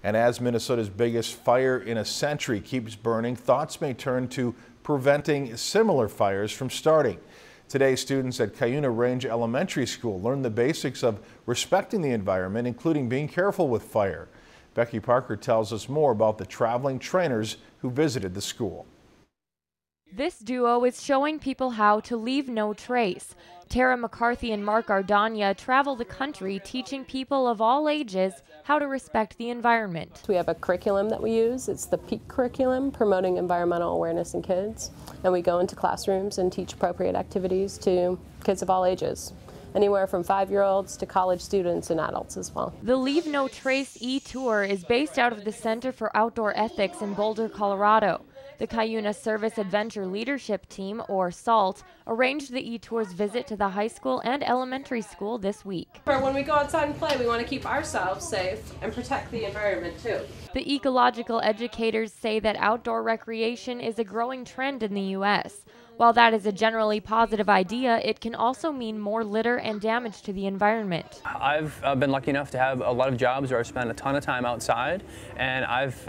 And as Minnesota's biggest fire in a century keeps burning, thoughts may turn to preventing similar fires from starting. Today, students at Cuyuna Range Elementary School learned the basics of respecting the environment, including being careful with fire. Becky Parker tells us more about the traveling trainers who visited the school. This duo is showing people how to leave no trace. Tara McCarthy and Mark Ardania travel the country teaching people of all ages how to respect the environment. We have a curriculum that we use. It's the PEAK curriculum, promoting environmental awareness in kids. And we go into classrooms and teach appropriate activities to kids of all ages, anywhere from 5-year-olds to college students and adults as well. The Leave No Trace e-tour is based out of the Center for Outdoor Ethics in Boulder, Colorado. The Cuyuna Service Adventure Leadership Team, or SALT, arranged the e-tour's visit to the high school and elementary school this week. When we go outside and play, we want to keep ourselves safe and protect the environment too. The ecological educators say that outdoor recreation is a growing trend in the U.S. While that is a generally positive idea, it can also mean more litter and damage to the environment. I've been lucky enough to have a lot of jobs where I've spent a ton of time outside, and I've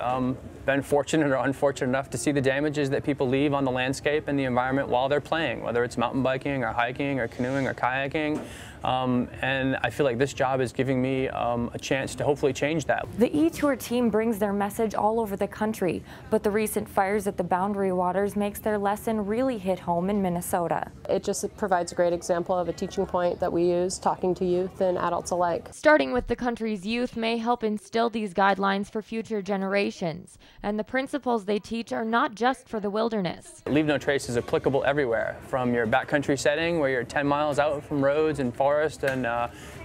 been fortunate or unfortunate enough to see the damages that people leave on the landscape and the environment while they're playing, whether it's mountain biking or hiking or canoeing or kayaking. And I feel like this job is giving me a chance to hopefully change that. The e-tour team brings their message all over the country, but the recent fires at the Boundary Waters makes their lesson really hit home in Minnesota. It just provides a great example of a teaching point that we use, talking to youth and adults alike. Starting with the country's youth may help instill these guidelines for future generations, and the principles they teach are not just for the wilderness. Leave No Trace is applicable everywhere, from your backcountry setting where you're 10 miles out from roads and forest and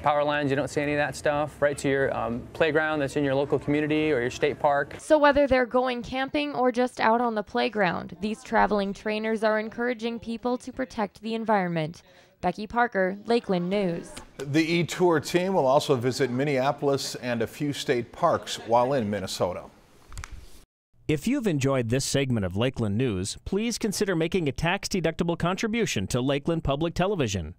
power lines, you don't see any of that stuff, right to your playground that's in your local community or your state park. So whether they're going camping or just out on the playground, these traveling trainers are encouraging people to protect the environment. Becky Parker, Lakeland News. The e-tour team will also visit Minneapolis and a few state parks while in Minnesota. If you've enjoyed this segment of Lakeland News, please consider making a tax-deductible contribution to Lakeland Public Television.